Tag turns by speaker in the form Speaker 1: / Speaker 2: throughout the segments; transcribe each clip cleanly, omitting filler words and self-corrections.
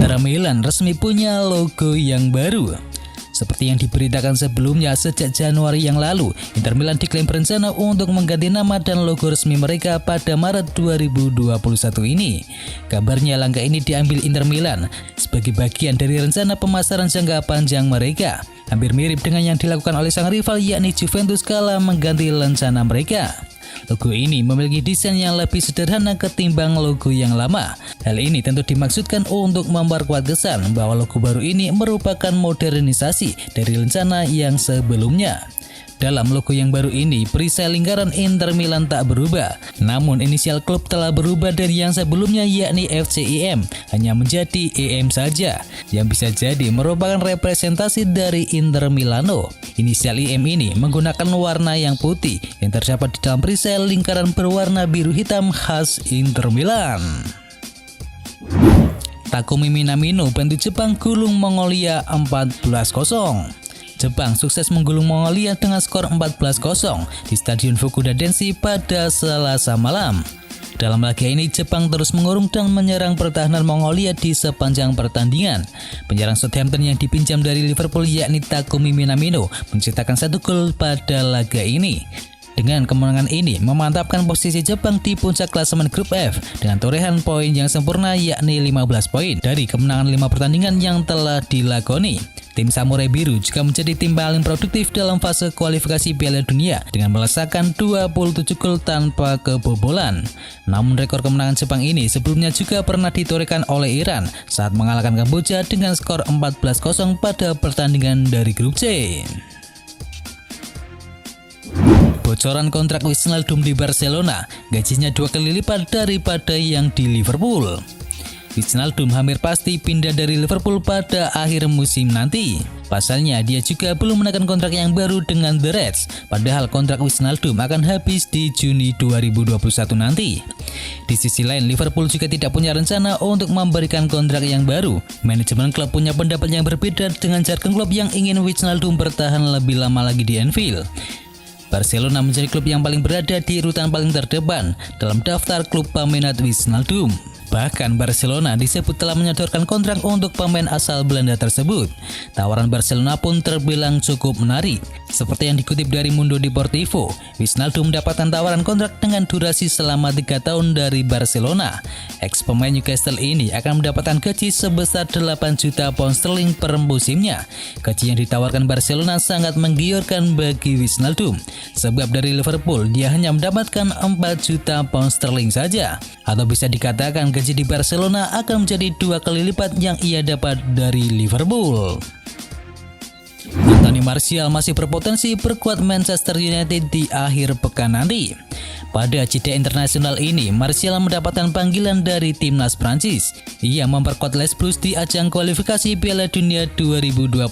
Speaker 1: Inter Milan resmi punya logo yang baru. Seperti yang diberitakan sebelumnya, sejak Januari yang lalu, Inter Milan diklaim berencana untuk mengganti nama dan logo resmi mereka pada Maret 2021 ini. Kabarnya langkah ini diambil Inter Milan sebagai bagian dari rencana pemasaran jangka panjang mereka. Hampir mirip dengan yang dilakukan oleh sang rival yakni Juventus kala mengganti rencana mereka. Logo ini memiliki desain yang lebih sederhana ketimbang logo yang lama. Hal ini tentu dimaksudkan untuk memperkuat kesan bahwa logo baru ini merupakan modernisasi dari rencana yang sebelumnya. Dalam logo yang baru ini, perisai lingkaran Inter Milan tak berubah. Namun inisial klub telah berubah dari yang sebelumnya yakni FCIM hanya menjadi EM saja, yang bisa jadi merupakan representasi dari Inter Milano. Inisial IM ini menggunakan warna yang putih yang terdapat di dalam perisai lingkaran berwarna biru hitam khas Inter Milan. Takumi Minamino bantu Jepang gulung Mongolia 14-0. Jepang sukses menggulung Mongolia dengan skor 14-0 di Stadion Fukuda Denshi pada Selasa malam. Dalam laga ini, Jepang terus mengurung dan menyerang pertahanan Mongolia di sepanjang pertandingan. Penyerang Southampton yang dipinjam dari Liverpool yakni Takumi Minamino mencetakkan 1 gol pada laga ini. Dengan kemenangan ini memantapkan posisi Jepang di puncak klasemen grup F dengan torehan poin yang sempurna yakni 15 poin dari kemenangan 5 pertandingan yang telah dilakoni. Tim Samurai Biru juga menjadi tim paling produktif dalam fase kualifikasi Piala Dunia dengan melesakkan 27 gol tanpa kebobolan. Namun rekor kemenangan Jepang ini sebelumnya juga pernah ditorehkan oleh Iran saat mengalahkan Kamboja dengan skor 14-0 pada pertandingan dari grup C. Bocoran kontrak Wijnaldum di Barcelona, gajinya 2 kali lipat daripada yang di Liverpool. Wijnaldum hampir pasti pindah dari Liverpool pada akhir musim nanti. Pasalnya dia juga belum menekan kontrak yang baru dengan The Reds, padahal kontrak Wijnaldum akan habis di Juni 2021 nanti. Di sisi lain, Liverpool juga tidak punya rencana untuk memberikan kontrak yang baru. Manajemen klub punya pendapat yang berbeda dengan jargon klub yang ingin Wijnaldum bertahan lebih lama lagi di Anfield. Barcelona menjadi klub yang paling berada di urutan paling terdepan dalam daftar klub peminat Wijnaldum. Bahkan Barcelona disebut telah menyodorkan kontrak untuk pemain asal Belanda tersebut. Tawaran Barcelona pun terbilang cukup menarik. Seperti yang dikutip dari Mundo Deportivo, Wijnaldum mendapatkan tawaran kontrak dengan durasi selama 3 tahun dari Barcelona. Ex pemain Newcastle ini akan mendapatkan gaji sebesar 8 juta pound sterling per musimnya. Gaji yang ditawarkan Barcelona sangat menggiurkan bagi Wijnaldum, sebab dari Liverpool dia hanya mendapatkan 4 juta pound sterling saja. Atau bisa dikatakan gaji di Barcelona akan menjadi 2 kali lipat yang ia dapat dari Liverpool. Anthony Martial masih berpotensi perkuat Manchester United di akhir pekan nanti. Pada jeda internasional ini, Martial mendapatkan panggilan dari timnas Prancis. Ia memperkuat Les Bleus di ajang kualifikasi Piala Dunia 2022.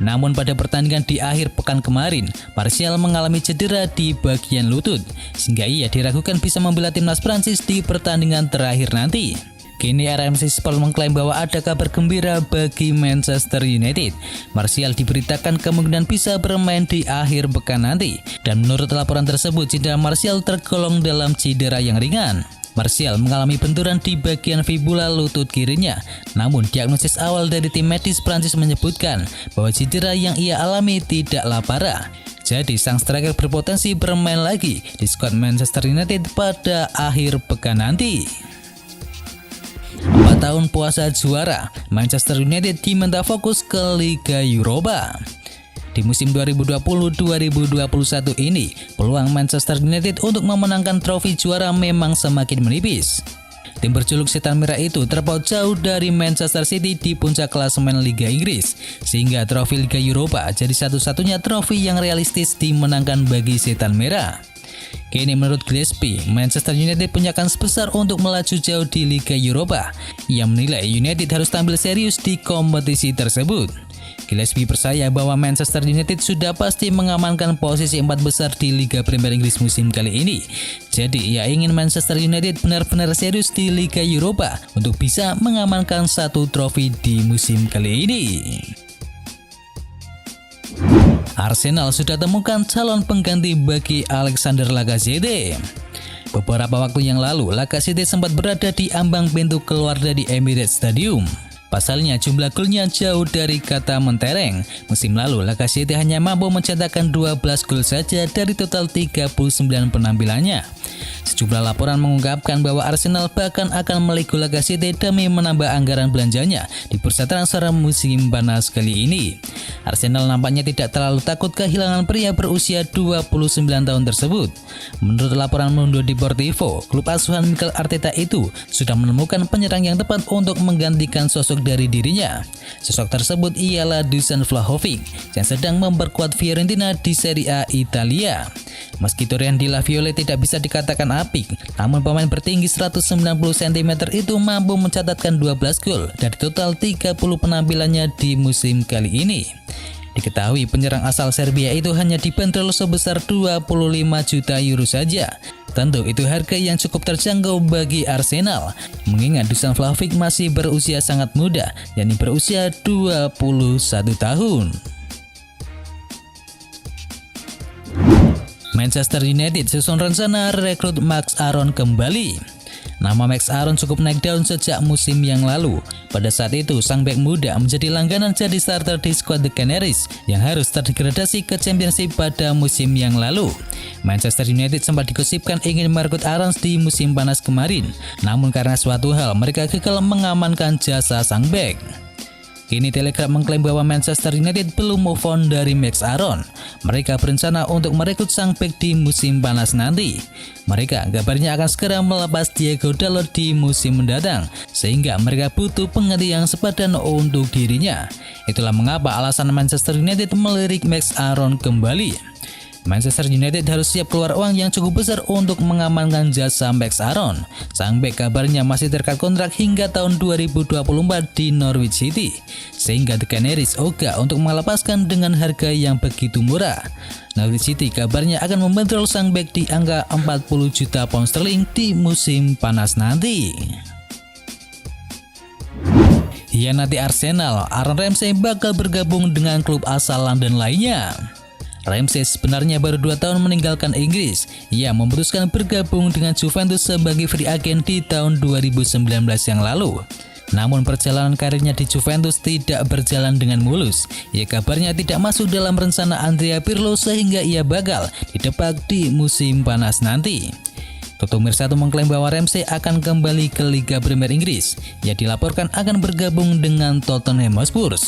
Speaker 1: Namun pada pertandingan di akhir pekan kemarin, Martial mengalami cedera di bagian lutut, sehingga ia diragukan bisa membela timnas Prancis di pertandingan terakhir nanti. Kini RMC Sport mengklaim bahwa ada kabar gembira bagi Manchester United. Martial diberitakan kemungkinan bisa bermain di akhir pekan nanti, dan menurut laporan tersebut cedera Martial tergolong dalam cedera yang ringan. Martial mengalami benturan di bagian fibula lutut kirinya. Namun diagnosis awal dari tim medis Prancis menyebutkan bahwa cedera yang ia alami tidaklah parah. Jadi sang striker berpotensi bermain lagi di skuad Manchester United pada akhir pekan nanti. 4 tahun puasa juara, Manchester United diminta fokus ke Liga Eropa. Di musim 2020-2021 ini, peluang Manchester United untuk memenangkan trofi juara memang semakin menipis. Tim berjuluk Setan Merah itu terpaut jauh dari Manchester City di puncak klasemen Liga Inggris, sehingga trofi Liga Eropa jadi satu-satunya trofi yang realistis dimenangkan bagi Setan Merah. Kini menurut Gillespie, Manchester United punya kans besar untuk melaju jauh di Liga Eropa. Ia menilai United harus tampil serius di kompetisi tersebut. Gillespie percaya bahwa Manchester United sudah pasti mengamankan posisi 4 besar di Liga Premier Inggris musim kali ini. Jadi ia ingin Manchester United benar-benar serius di Liga Eropa untuk bisa mengamankan 1 trofi di musim kali ini. Arsenal sudah temukan calon pengganti bagi Alexander Lacazette. Beberapa waktu yang lalu, Lacazette sempat berada di ambang pintu keluar dari Emirates Stadium. Pasalnya jumlah golnya jauh dari kata mentereng. Musim lalu Lacazette hanya mampu mencetakkan 12 gol saja dari total 39 penampilannya. Sejumlah laporan mengungkapkan bahwa Arsenal bahkan akan meligo Lacazette demi menambah anggaran belanjanya di bursa transfer musim panas kali ini. Arsenal nampaknya tidak terlalu takut kehilangan pria berusia 29 tahun tersebut. Menurut laporan Mundo Deportivo, klub asuhan Mikel Arteta itu sudah menemukan penyerang yang tepat untuk menggantikan sosok dari dirinya. Sosok tersebut ialah Dusan Vlahovic yang sedang memperkuat Fiorentina di Serie A Italia. Meski Dorian de la Fiore tidak bisa dikatakan apik, namun pemain bertinggi 190 cm itu mampu mencatatkan 12 gol dari total 30 penampilannya di musim kali ini. Diketahui penyerang asal Serbia itu hanya dibanderol sebesar 25 juta euro saja. Tentu itu harga yang cukup terjangkau bagi Arsenal, mengingat Dusan Vlahovic masih berusia sangat muda, yakni berusia 21 tahun. Manchester United susun rencana rekrut Max Aaron kembali. Nama Max Aaron cukup naik daun sejak musim yang lalu. Pada saat itu, sang bek muda menjadi langganan jadi starter di skuad The Canaries yang harus terdegradasi ke Championship pada musim yang lalu. Manchester United sempat digosipkan ingin merekrut Aaron di musim panas kemarin, namun karena suatu hal mereka gagal mengamankan jasa sang bek. Kini Telegraph mengklaim bahwa Manchester United belum move on dari Max Aaron. Mereka berencana untuk merekrut sang bek di musim panas nanti. Mereka kabarnya akan segera melepas Diego Dalot di musim mendatang, sehingga mereka butuh pengganti yang sepadan untuk dirinya. Itulah mengapa alasan Manchester United melirik Max Aaron kembali. Manchester United harus siap keluar uang yang cukup besar untuk mengamankan jasa Max Aaron. Sang bek kabarnya masih terikat kontrak hingga tahun 2024 di Norwich City, sehingga The Canaries ogah untuk melepaskan dengan harga yang begitu murah. Norwich City kabarnya akan membandrol sang bek di angka 40 juta pound sterling di musim panas nanti. Hianati Arsenal, Aaron Ramsey bakal bergabung dengan klub asal London lainnya. Ramsey sebenarnya baru 2 tahun meninggalkan Inggris. Ia memutuskan bergabung dengan Juventus sebagai free agent di tahun 2019 yang lalu. Namun perjalanan karirnya di Juventus tidak berjalan dengan mulus. Ia kabarnya tidak masuk dalam rencana Andrea Pirlo sehingga ia bakal didepak di musim panas nanti. Toto Mirsatu mengklaim bahwa Ramsey akan kembali ke Liga Premier Inggris. Ia dilaporkan akan bergabung dengan Tottenham Hotspur.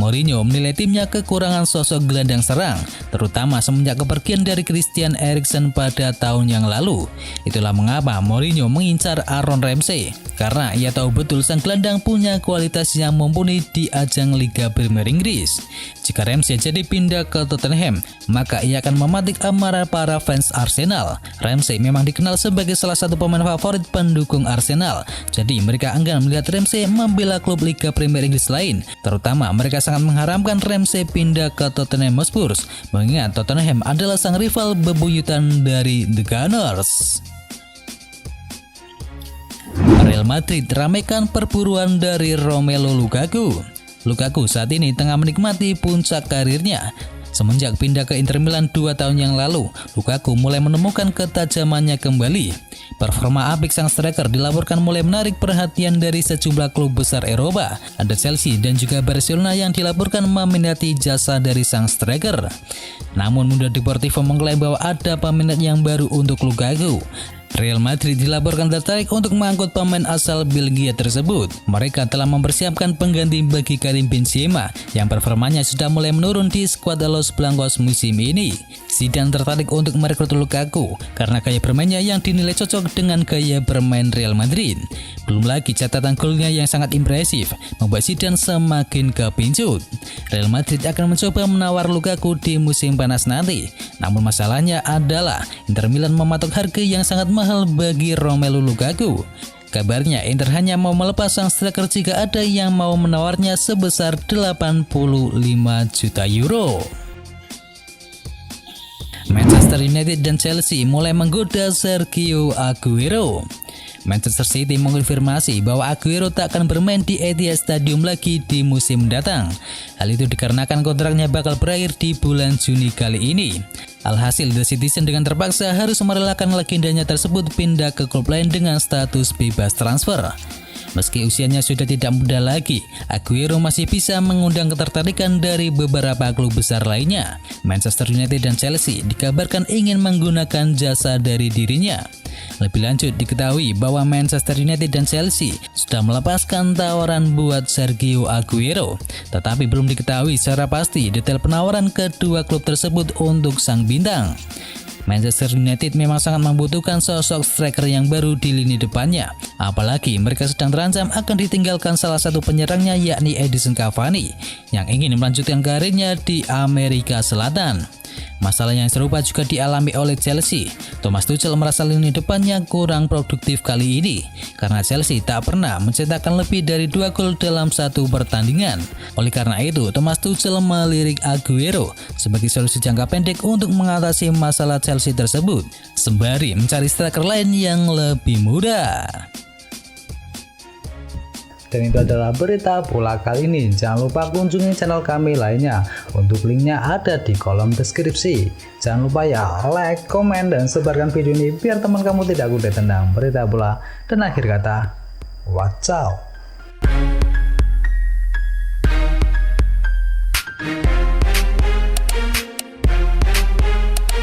Speaker 1: Mourinho menilai timnya kekurangan sosok gelandang serang, terutama semenjak kepergian dari Christian Eriksen pada tahun yang lalu. Itulah mengapa Mourinho mengincar Aaron Ramsey, karena ia tahu betul sang gelandang punya kualitas yang mumpuni di ajang Liga Premier Inggris. Jika Ramsey jadi pindah ke Tottenham, maka ia akan mematik amarah para fans Arsenal. Ramsey memang dikenal sebagai salah satu pemain favorit pendukung Arsenal, jadi mereka enggan melihat Ramsey membela klub Liga Premier Inggris lain, terutama mereka sangat mengharapkan Ramsey pindah ke Tottenham Hotspur, mengingat Tottenham adalah sang rival bebuyutan dari The Gunners. Real Madrid ramaikan perburuan dari Romelu Lukaku. Lukaku saat ini tengah menikmati puncak karirnya. Semenjak pindah ke Inter Milan 2 tahun yang lalu, Lukaku mulai menemukan ketajamannya kembali. Performa apik sang striker dilaporkan mulai menarik perhatian dari sejumlah klub besar Eropa. Ada Chelsea dan juga Barcelona yang dilaporkan meminati jasa dari sang striker. Namun Mundo Deportivo mengklaim bahwa ada peminat yang baru untuk Lukaku. Real Madrid dilaporkan tertarik untuk mengangkut pemain asal Belgia tersebut. Mereka telah mempersiapkan pengganti bagi Karim Benzema yang performanya sudah mulai menurun di skuad Los Blancos musim ini. Zidane tertarik untuk merekrut Lukaku karena gaya bermainnya yang dinilai cocok dengan gaya bermain Real Madrid. Belum lagi catatan golnya yang sangat impresif membuat Zidane semakin kepincut. Real Madrid akan mencoba menawar Lukaku di musim panas nanti. Namun masalahnya adalah Inter Milan mematok harga yang sangat mahal bagi Romelu Lukaku. Kabarnya Inter hanya mau melepas sang striker jika ada yang mau menawarnya sebesar 85 juta euro. Manchester United dan Chelsea mulai menggoda Sergio Aguero. Manchester City mengonfirmasi bahwa Aguero tak akan bermain di Etihad Stadium lagi di musim mendatang. Hal itu dikarenakan kontraknya bakal berakhir di bulan Juni kali ini. Alhasil, The Citizen dengan terpaksa harus merelakan legendanya tersebut pindah ke klub lain dengan status bebas transfer. Meski usianya sudah tidak muda lagi, Aguero masih bisa mengundang ketertarikan dari beberapa klub besar lainnya. Manchester United dan Chelsea dikabarkan ingin menggunakan jasa dari dirinya. Lebih lanjut, diketahui bahwa Manchester United dan Chelsea sudah melepaskan tawaran buat Sergio Aguero. Tetapi belum diketahui secara pasti detail penawaran kedua klub tersebut untuk sang bintang. Manchester United memang sangat membutuhkan sosok striker yang baru di lini depannya. Apalagi mereka sedang terancam akan ditinggalkan salah satu penyerangnya yakni Edinson Cavani yang ingin melanjutkan karirnya di Amerika Selatan. Masalah yang serupa juga dialami oleh Chelsea. Thomas Tuchel merasa lini depannya kurang produktif kali ini karena Chelsea tak pernah mencetakkan lebih dari 2 gol dalam satu pertandingan. Oleh karena itu, Thomas Tuchel melirik Aguero sebagai solusi jangka pendek untuk mengatasi masalah Chelsea tersebut, sembari mencari striker lain yang lebih muda.
Speaker 2: Dan itu adalah berita bola kali ini. Jangan lupa kunjungi channel kami lainnya. Untuk linknya ada di kolom deskripsi. Jangan lupa ya like, komen, dan sebarkan video ini biar teman kamu tidak kudet tentang berita bola. Dan akhir kata, watch out.